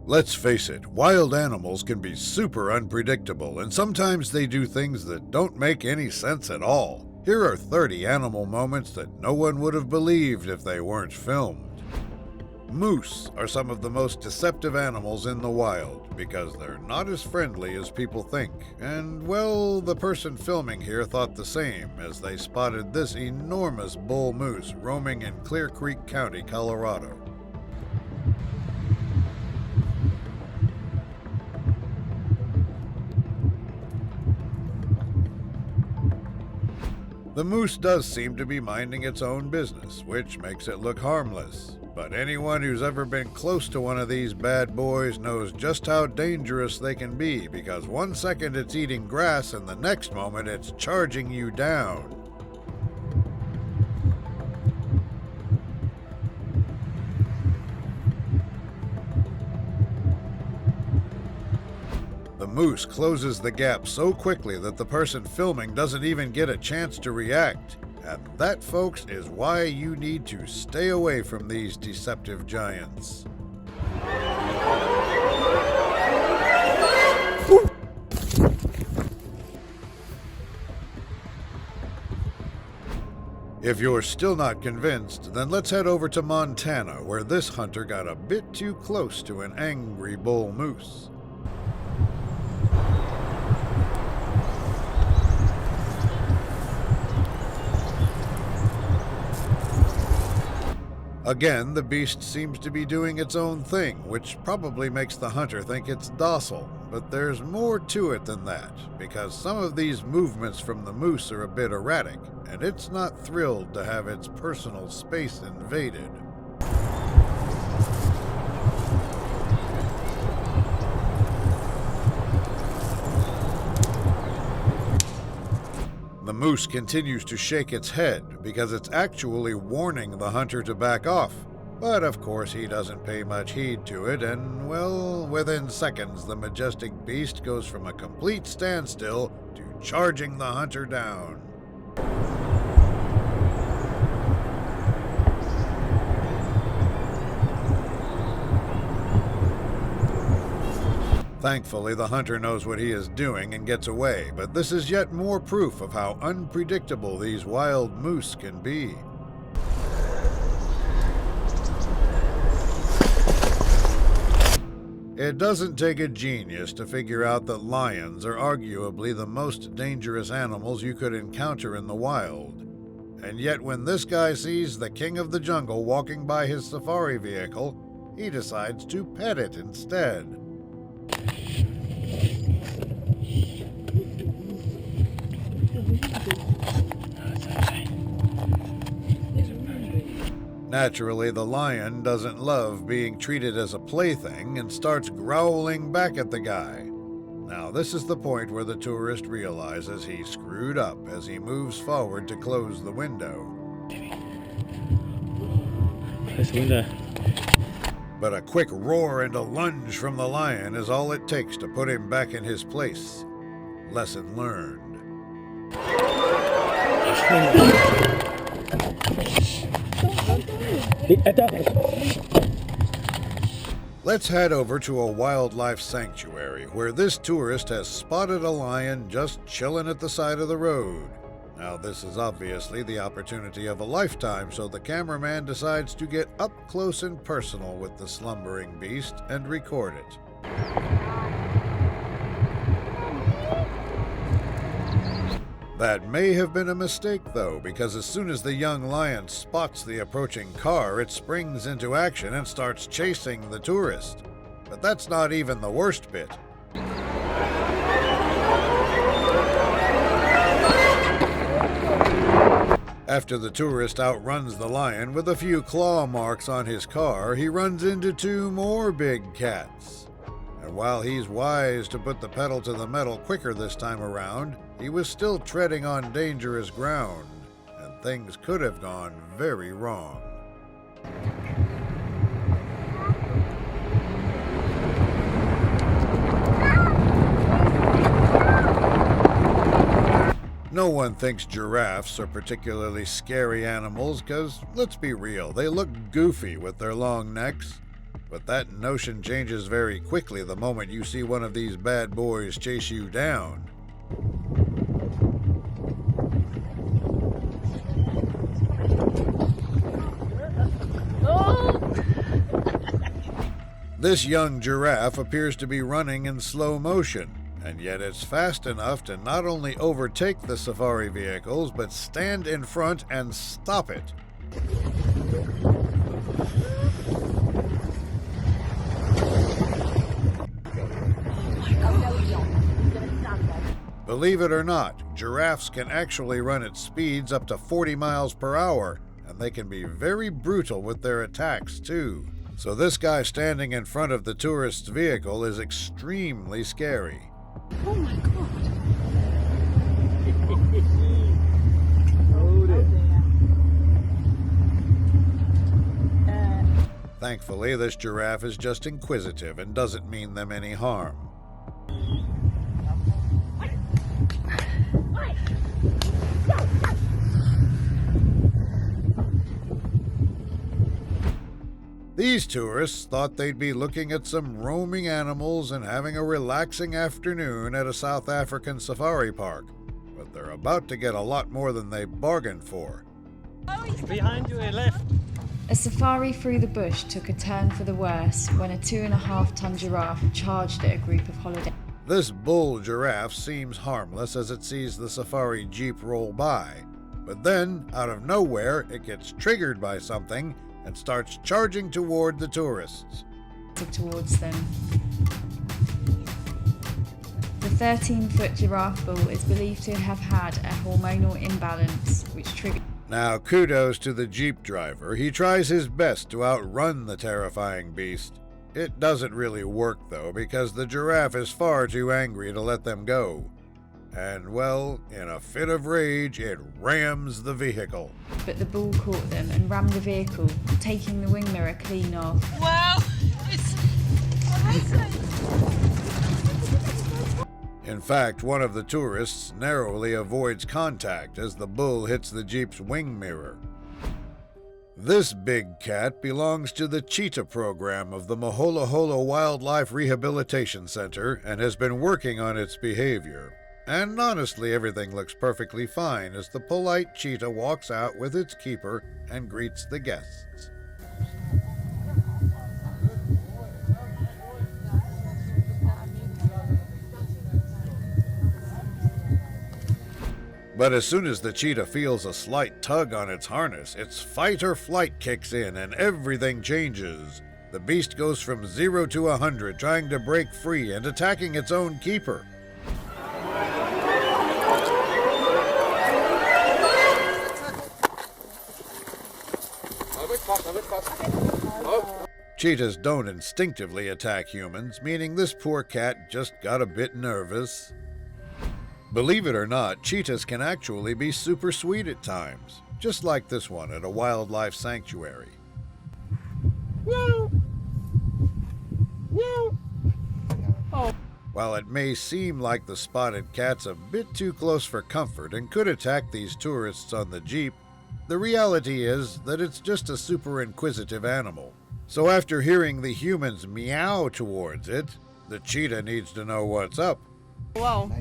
Let's face it, wild animals can be super unpredictable, and sometimes they do things that don't make any sense at all. Here are 30 animal moments that no one would have believed if they weren't filmed. Moose are some of the most deceptive animals in the wild because they're not as friendly as people think. And, well, the person filming here thought the same as they spotted this enormous bull moose roaming in Clear Creek County, Colorado. The moose does seem to be minding its own business, which makes it look harmless. But anyone who's ever been close to one of these bad boys knows just how dangerous they can be, because one second it's eating grass and the next moment it's charging you down. The moose closes the gap so quickly that the person filming doesn't even get a chance to react. And that, folks, is why you need to stay away from these deceptive giants. If you're still not convinced, then let's head over to Montana, where this hunter got a bit too close to an angry bull moose. Again, the beast seems to be doing its own thing, which probably makes the hunter think it's docile. But there's more to it than that, because some of these movements from the moose are a bit erratic, and it's not thrilled to have its personal space invaded. The moose continues to shake its head because it's actually warning the hunter to back off. But of course he doesn't pay much heed to it, and well, within seconds the majestic beast goes from a complete standstill to charging the hunter down. Thankfully, the hunter knows what he is doing and gets away, but this is yet more proof of how unpredictable these wild moose can be. It doesn't take a genius to figure out that lions are arguably the most dangerous animals you could encounter in the wild. And yet when this guy sees the king of the jungle walking by his safari vehicle, he decides to pet it instead. Naturally, the lion doesn't love being treated as a plaything and starts growling back at the guy. Now, this is the point where the tourist realizes he screwed up as he moves forward to close the window. Close the window. But a quick roar and a lunge from the lion is all it takes to put him back in his place. Lesson learned. Let's head over to a wildlife sanctuary where this tourist has spotted a lion just chilling at the side of the road. Now, this is obviously the opportunity of a lifetime, so the cameraman decides to get up close and personal with the slumbering beast and record it. That may have been a mistake, though, because as soon as the young lion spots the approaching car, it springs into action and starts chasing the tourist. But that's not even the worst bit. After the tourist outruns the lion with a few claw marks on his car, he runs into two more big cats. And while he's wise to put the pedal to the metal quicker this time around, he was still treading on dangerous ground, and things could have gone very wrong. No one thinks giraffes are particularly scary animals because, let's be real, they look goofy with their long necks. But that notion changes very quickly the moment you see one of these bad boys chase you down. This young giraffe appears to be running in slow motion, and yet it's fast enough to not only overtake the safari vehicles, but stand in front and stop it. Believe it or not, giraffes can actually run at speeds up to 40 miles per hour, and they can be very brutal with their attacks too. So this guy standing in front of the tourist's vehicle is extremely scary. Oh my God. Thankfully, this giraffe is just inquisitive and doesn't mean them any harm. These tourists thought they'd be looking at some roaming animals and having a relaxing afternoon at a South African safari park, but they're about to get a lot more than they bargained for. Behind you, left. A safari through the bush took a turn for the worse when a 2.5-ton giraffe charged at a group of holiday. This bull giraffe seems harmless as it sees the safari jeep roll by, but then, out of nowhere, it gets triggered by something and starts charging toward the tourists. Towards them. The 13-foot giraffe bull is believed to have had a hormonal imbalance, which triggered. Now, kudos to the jeep driver. He tries his best to outrun the terrifying beast. It doesn't really work, though, because the giraffe is far too angry to let them go. And, well, in a fit of rage, it rams the vehicle. But the bull caught them and rammed the vehicle, taking the wing mirror clean off. Wow, it's In fact, one of the tourists narrowly avoids contact as the bull hits the jeep's wing mirror. This big cat belongs to the cheetah program of the Mohola-Hola Wildlife Rehabilitation Center and has been working on its behavior. And honestly, everything looks perfectly fine as the polite cheetah walks out with its keeper and greets the guests. But as soon as the cheetah feels a slight tug on its harness, its fight or flight kicks in and everything changes. The beast goes from 0 to 100, trying to break free and attacking its own keeper. Cheetahs don't instinctively attack humans, meaning this poor cat just got a bit nervous. Believe it or not, cheetahs can actually be super sweet at times, just like this one at a wildlife sanctuary. While it may seem like the spotted cat's a bit too close for comfort and could attack these tourists on the jeep, the reality is that it's just a super inquisitive animal. So after hearing the humans meow towards it, the cheetah needs to know what's up. wow.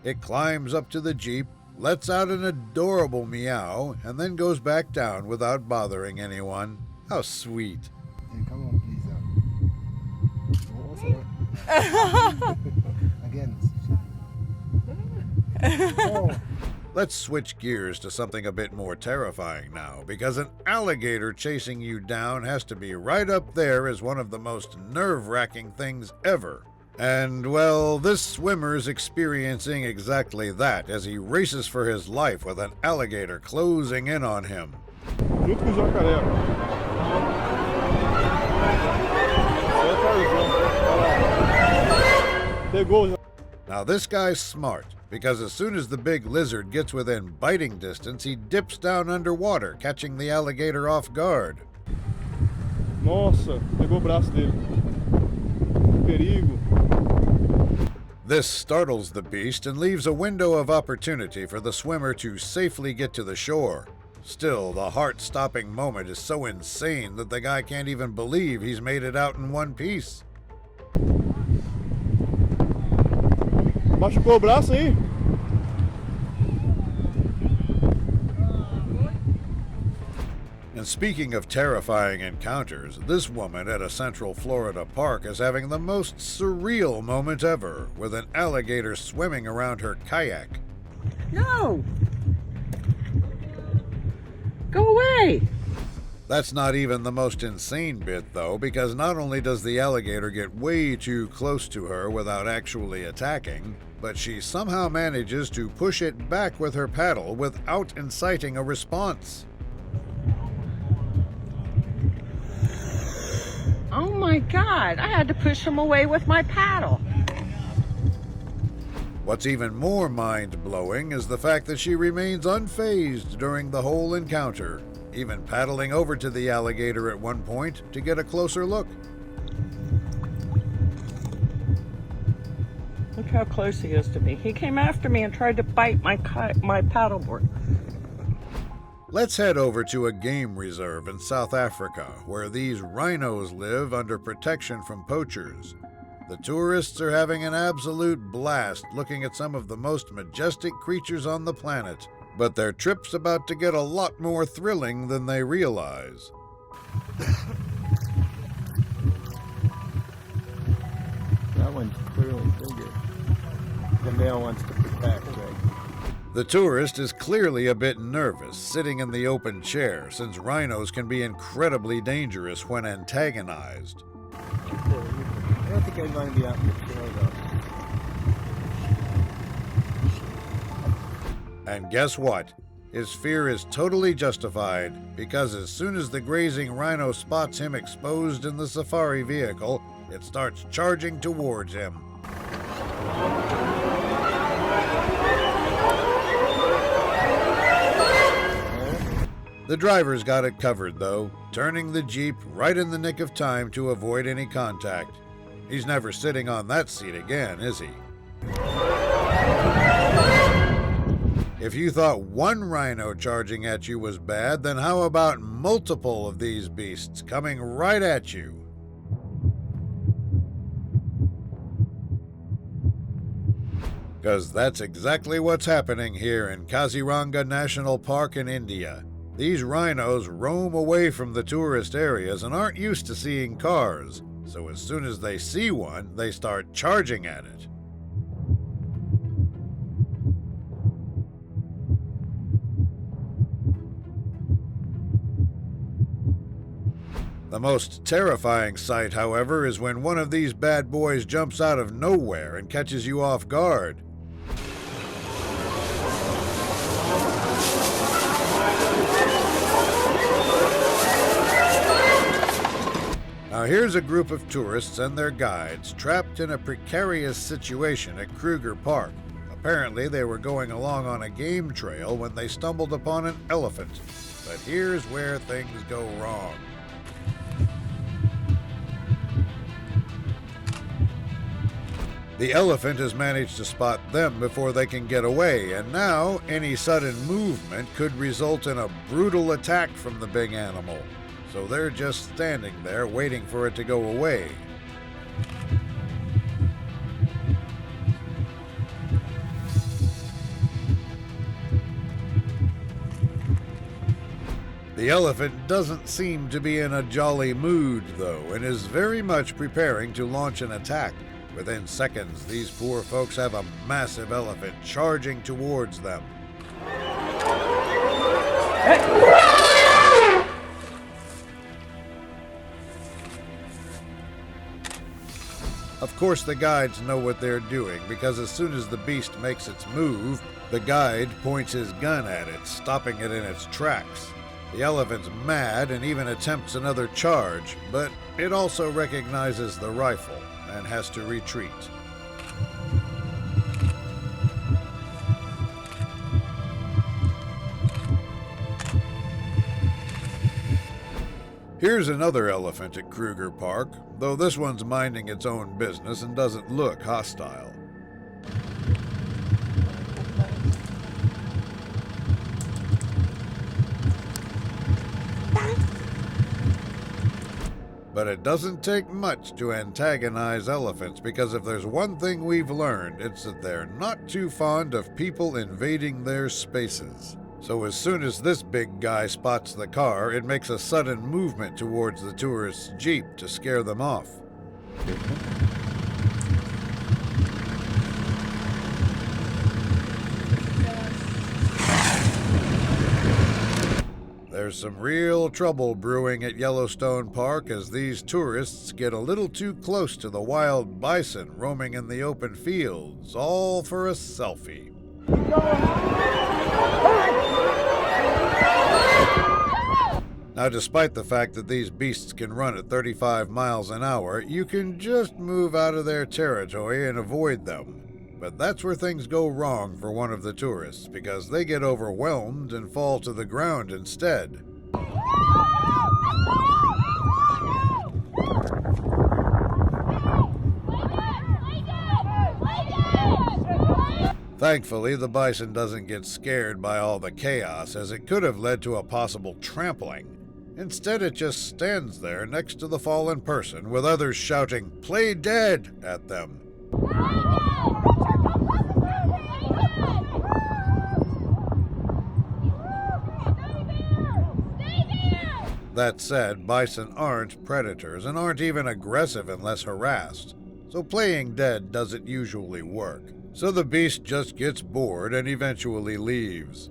It climbs up to the jeep, lets out an adorable meow, and then goes back down without bothering anyone. How sweet. Hey, come on, please. Again. Oh. Let's switch gears to something a bit more terrifying now, because an alligator chasing you down has to be right up there as one of the most nerve-wracking things ever. And, well, this swimmer's experiencing exactly that as he races for his life with an alligator closing in on him. Junto com o jacaré. Pegou. Now this guy's smart, because as soon as the big lizard gets within biting distance, he dips down underwater, catching the alligator off guard. Nossa, pegou o braço dele. Perigo. This startles the beast and leaves a window of opportunity for the swimmer to safely get to the shore. Still, the heart-stopping moment is so insane that the guy can't even believe he's made it out in one piece. Machucou o braço aí? And speaking of terrifying encounters, this woman at a Central Florida park is having the most surreal moment ever, with an alligator swimming around her kayak. No! Go away! That's not even the most insane bit, though, because not only does the alligator get way too close to her without actually attacking, but she somehow manages to push it back with her paddle without inciting a response. Oh my God, I had to push him away with my paddle. What's even more mind-blowing is the fact that she remains unfazed during the whole encounter, even paddling over to the alligator at one point to get a closer look. Look how close he is to me. He came after me and tried to bite my paddleboard. Let's head over to a game reserve in South Africa, where these rhinos live under protection from poachers. The tourists are having an absolute blast looking at some of the most majestic creatures on the planet, but their trip's about to get a lot more thrilling than they realize. That one's clearly bigger. The male wants to protect, right? The tourist is clearly a bit nervous sitting in the open chair, since rhinos can be incredibly dangerous when antagonized. I don't think I'd want to be out in the trail, though. And guess what? His fear is totally justified, because as soon as the grazing rhino spots him exposed in the safari vehicle, it starts charging towards him. The driver's got it covered, though, turning the Jeep right in the nick of time to avoid any contact. He's never sitting on that seat again, is he? If you thought one rhino charging at you was bad, then how about multiple of these beasts coming right at you? Because that's exactly what's happening here in Kaziranga National Park in India. These rhinos roam away from the tourist areas and aren't used to seeing cars, so as soon as they see one, they start charging at it. The most terrifying sight, however, is when one of these bad boys jumps out of nowhere and catches you off guard. Now here's a group of tourists and their guides trapped in a precarious situation at Kruger Park. Apparently they were going along on a game trail when they stumbled upon an elephant. But here's where things go wrong. The elephant has managed to spot them before they can get away, and now any sudden movement could result in a brutal attack from the big animal. So they're just standing there waiting for it to go away. The elephant doesn't seem to be in a jolly mood, though, and is very much preparing to launch an attack. Within seconds, these poor folks have a massive elephant charging towards them. Of course, the guides know what they're doing, because as soon as the beast makes its move, the guide points his gun at it, stopping it in its tracks. The elephant's mad and even attempts another charge, but it also recognizes the rifle and has to retreat. Here's another elephant at Kruger Park, though this one's minding its own business and doesn't look hostile. But it doesn't take much to antagonize elephants, because if there's one thing we've learned, it's that they're not too fond of people invading their spaces. So as soon as this big guy spots the car, it makes a sudden movement towards the tourist's Jeep to scare them off. There's some real trouble brewing at Yellowstone Park as these tourists get a little too close to the wild bison roaming in the open fields, all for a selfie. Now, despite the fact that these beasts can run at 35 miles an hour, you can just move out of their territory and avoid them. But that's where things go wrong for one of the tourists, because they get overwhelmed and fall to the ground instead. Thankfully, the bison doesn't get scared by all the chaos, as it could have led to a possible trampling. Instead, it just stands there next to the fallen person, with others shouting, "Play dead!" at them. That said, bison aren't predators and aren't even aggressive unless harassed, so playing dead doesn't usually work. So the beast just gets bored and eventually leaves.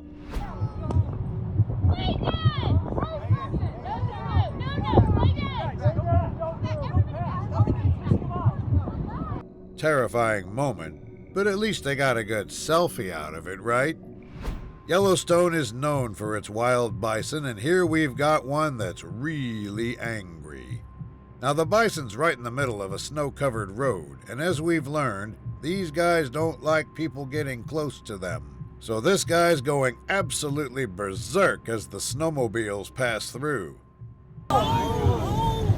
Terrifying moment, but at least they got a good selfie out of it, right? Yellowstone is known for its wild bison, and here we've got one that's really angry. Now, the bison's right in the middle of a snow-covered road, and as we've learned, these guys don't like people getting close to them. So this guy's going absolutely berserk as the snowmobiles pass through. Oh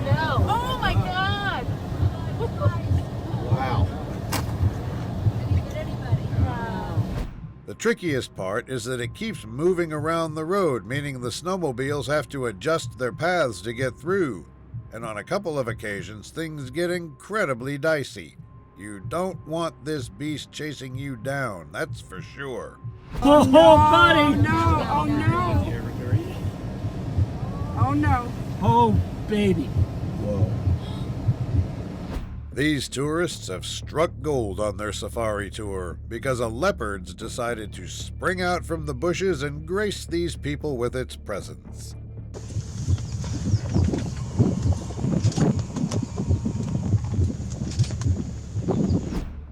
no! Oh my God! Wow. The trickiest part is that it keeps moving around the road, meaning the snowmobiles have to adjust their paths to get through. And on a couple of occasions, things get incredibly dicey. You don't want this beast chasing you down, that's for sure. Oh, buddy! No! Oh no! Oh no! Oh, baby. Whoa. These tourists have struck gold on their safari tour because a leopard's decided to spring out from the bushes and grace these people with its presence.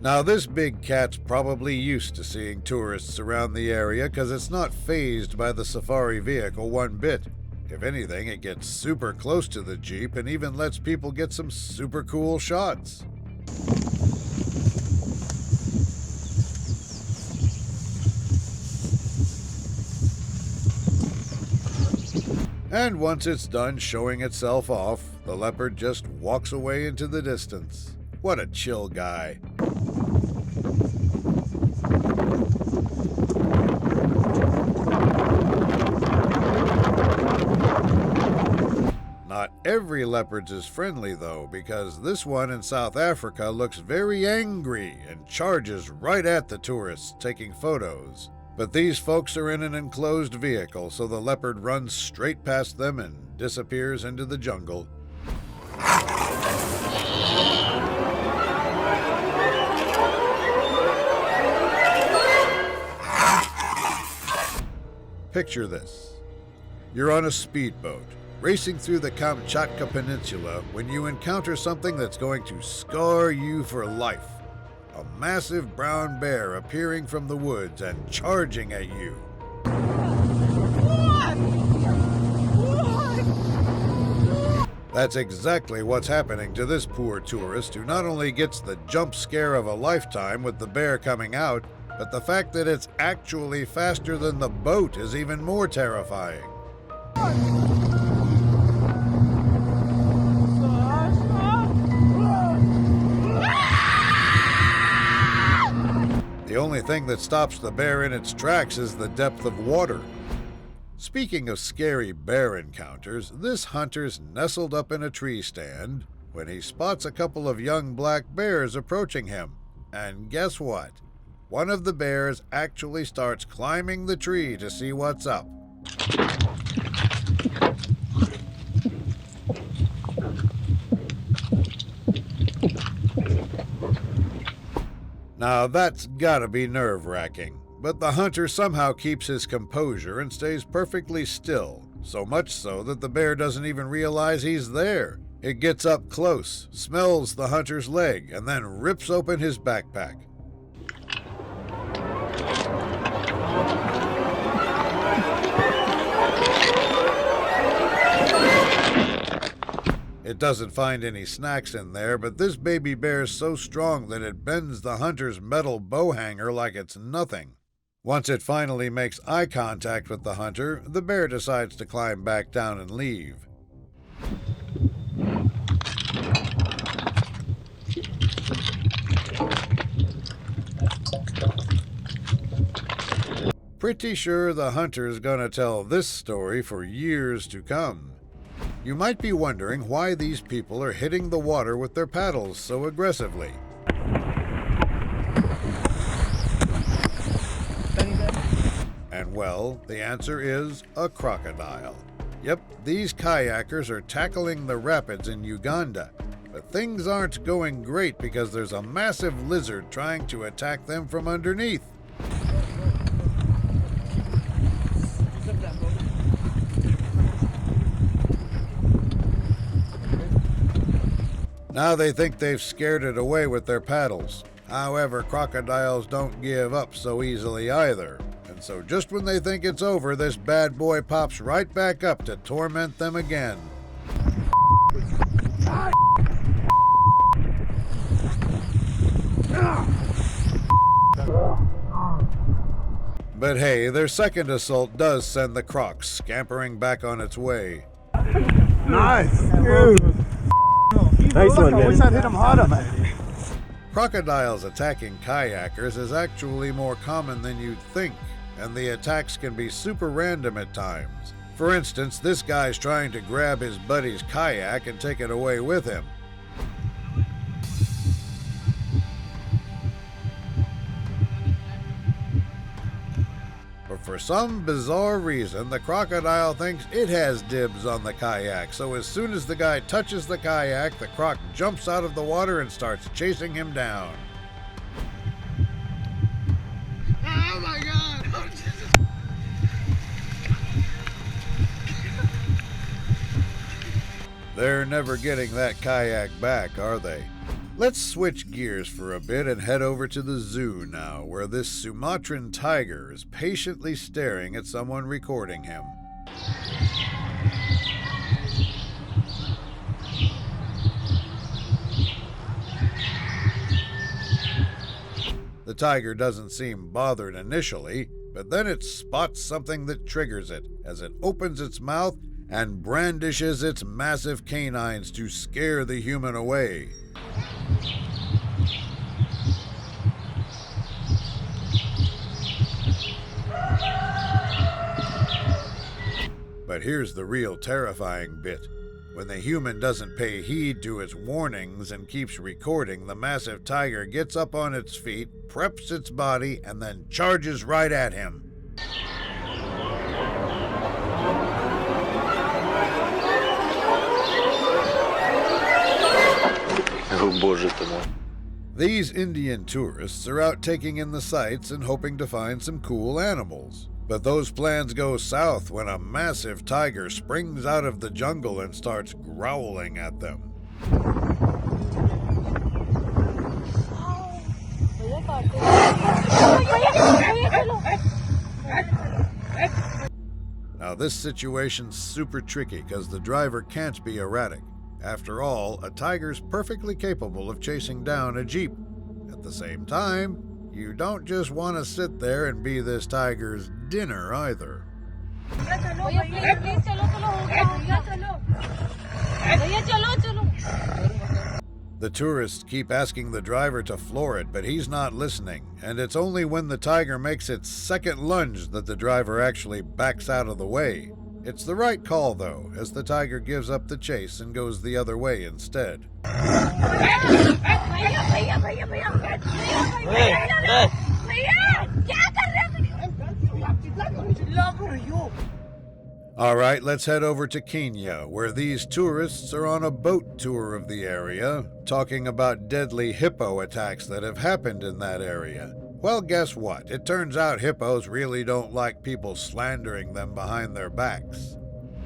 Now, this big cat's probably used to seeing tourists around the area because it's not fazed by the safari vehicle one bit. If anything, it gets super close to the Jeep and even lets people get some super cool shots. And once it's done showing itself off, the leopard just walks away into the distance. What a chill guy. Not every leopard's as friendly though, because this one in South Africa looks very angry and charges right at the tourists taking photos. But these folks are in an enclosed vehicle, so the leopard runs straight past them and disappears into the jungle. Picture this. You're on a speedboat, racing through the Kamchatka Peninsula when you encounter something that's going to scar you for life. A massive brown bear appearing from the woods and charging at you. That's exactly what's happening to this poor tourist, who not only gets the jump scare of a lifetime with the bear coming out, but the fact that it's actually faster than the boat is even more terrifying. The only thing that stops the bear in its tracks is the depth of water. Speaking of scary bear encounters, this hunter's nestled up in a tree stand when he spots a couple of young black bears approaching him. And guess what? One of the bears actually starts climbing the tree to see what's up. Now that's gotta be nerve-wracking, but the hunter somehow keeps his composure and stays perfectly still, so much so that the bear doesn't even realize he's there. It gets up close, smells the hunter's leg, and then rips open his backpack. It doesn't find any snacks in there, but this baby bear's so strong that it bends the hunter's metal bow hanger like it's nothing. Once it finally makes eye contact with the hunter, the bear decides to climb back down and leave. Pretty sure the hunter's gonna tell this story for years to come. You might be wondering why these people are hitting the water with their paddles so aggressively. And well, the answer is a crocodile. Yep, these kayakers are tackling the rapids in Uganda, but things aren't going great because there's a massive lizard trying to attack them from underneath. Now they think they've scared it away with their paddles. However, crocodiles don't give up so easily either. And so just when they think it's over, this bad boy pops right back up to torment them again. But hey, their second assault does send the croc scampering back on its way. Nice, dude. Nice one, man. I wish I'd hit him harder, man. Crocodiles attacking kayakers is actually more common than you'd think, and the attacks can be super random at times. For instance, this guy's trying to grab his buddy's kayak and take it away with him. But for some bizarre reason, the crocodile thinks it has dibs on the kayak, so as soon as the guy touches the kayak, the croc jumps out of the water and starts chasing him down. Oh my God! Oh, Jesus. They're never getting that kayak back, are they? Let's switch gears for a bit and head over to the zoo now, where this Sumatran tiger is patiently staring at someone recording him. The tiger doesn't seem bothered initially, but then it spots something that triggers it as it opens its mouth and brandishes its massive canines to scare the human away. But here's the real terrifying bit. When the human doesn't pay heed to its warnings and keeps recording, the massive tiger gets up on its feet, preps its body, and then charges right at him. These Indian tourists are out taking in the sights and hoping to find some cool animals. But those plans go south when a massive tiger springs out of the jungle and starts growling at them. Now this situation's super tricky because the driver can't be erratic. After all, a tiger's perfectly capable of chasing down a Jeep. At the same time, you don't just want to sit there and be this tiger's dinner either. The tourists keep asking the driver to floor it, but he's not listening, and it's only when the tiger makes its second lunge that the driver actually backs out of the way. It's the right call, though, as the tiger gives up the chase and goes the other way instead. All right, let's head over to Kenya, where these tourists are on a boat tour of the area, talking about deadly hippo attacks that have happened in that area. Well, guess what? It turns out hippos really don't like people slandering them behind their backs.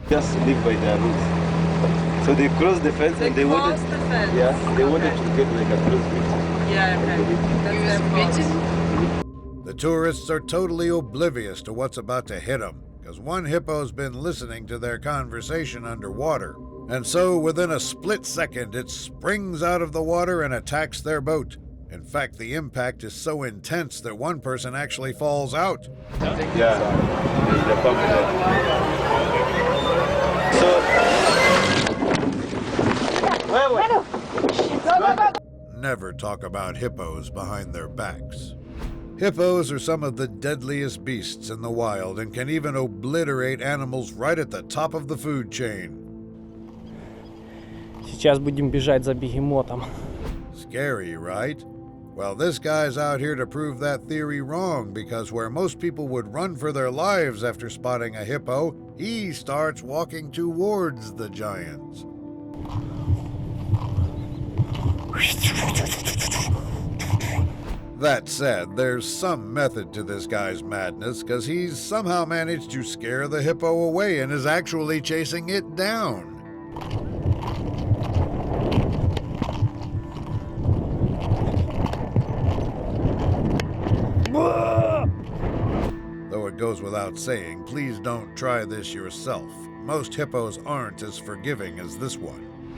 Just live by their rules. So they crossed the fence and they wanted. the fence. Yeah, they wanted to get like a close picture. Yeah, okay. That's their The tourists are totally oblivious to what's about to hit them, because one hippo's been listening to their conversation underwater. And so, within a split second, it springs out of the water and attacks their boat. In fact, the impact is so intense that one person actually falls out. Yeah, the Never talk about hippos behind their backs. Hippos are some of the deadliest beasts in the wild and can even obliterate animals right at the top of the food chain. Сейчас будем бежать за бегемотом. Scary, right? Well, this guy's out here to prove that theory wrong, because where most people would run for their lives after spotting a hippo, he starts walking towards the giants. That said, there's some method to this guy's madness, because he's somehow managed to scare the hippo away and is actually chasing it down. Though it goes without saying, please don't try this yourself. Most hippos aren't as forgiving as this one.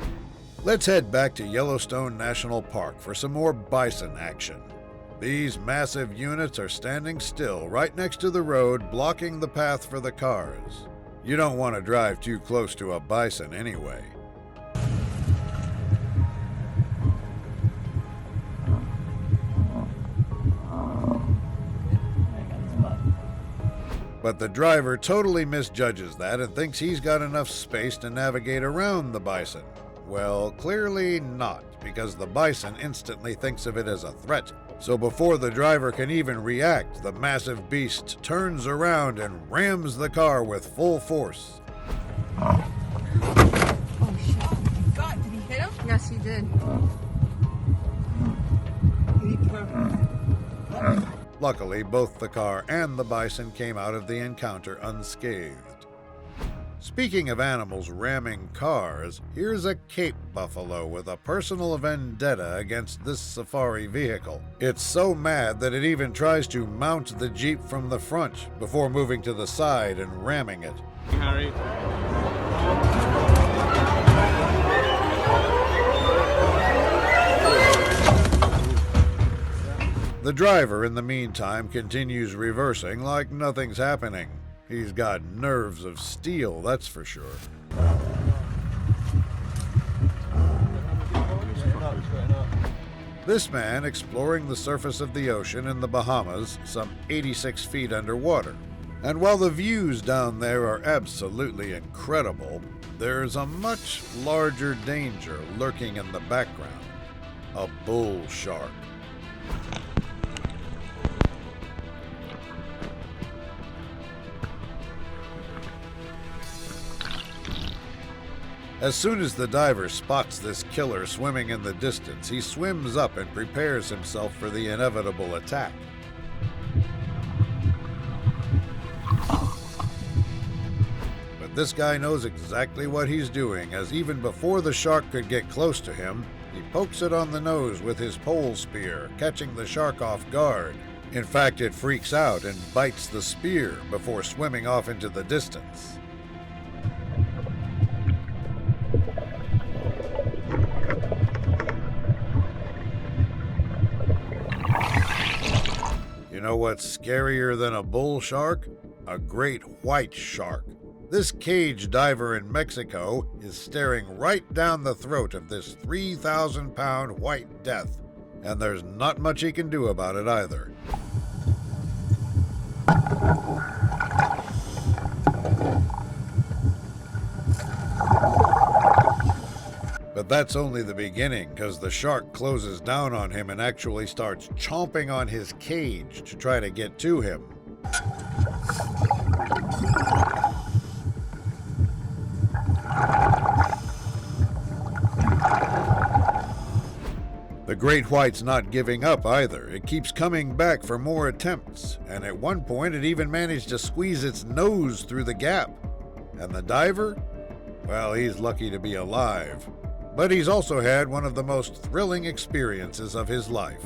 Let's head back to Yellowstone National Park for some more bison action. These massive units are standing still right next to the road, blocking the path for the cars. You don't want to drive too close to a bison anyway. But the driver totally misjudges that and thinks he's got enough space to navigate around the bison. Well, clearly not, because the bison instantly thinks of it as a threat. So before the driver can even react, the massive beast turns around and rams the car with full force. Oh, shit. God, did he hit him? Yes, he did. Luckily, both the car and the bison came out of the encounter unscathed. Speaking of animals ramming cars, here's a Cape buffalo with a personal vendetta against this safari vehicle. It's so mad that it even tries to mount the Jeep from the front before moving to the side and ramming it. Harry. The driver, in the meantime, continues reversing like nothing's happening. He's got nerves of steel, that's for sure. This man exploring the surface of the ocean in the Bahamas, some 86 feet underwater. And while the views down there are absolutely incredible, there's a much larger danger lurking in the background. A bull shark. As soon as the diver spots this killer swimming in the distance, he swims up and prepares himself for the inevitable attack. But this guy knows exactly what he's doing, as even before the shark could get close to him, he pokes it on the nose with his pole spear, catching the shark off guard. In fact, it freaks out and bites the spear before swimming off into the distance. You know what's scarier than a bull shark? A great white shark. This cage diver in Mexico is staring right down the throat of this 3,000-pound white death, and there's not much he can do about it either. But that's only the beginning, because the shark closes down on him and actually starts chomping on his cage to try to get to him. The great white's not giving up either. It keeps coming back for more attempts, and at one point it even managed to squeeze its nose through the gap. And the diver? Well, he's lucky to be alive. But he's also had one of the most thrilling experiences of his life.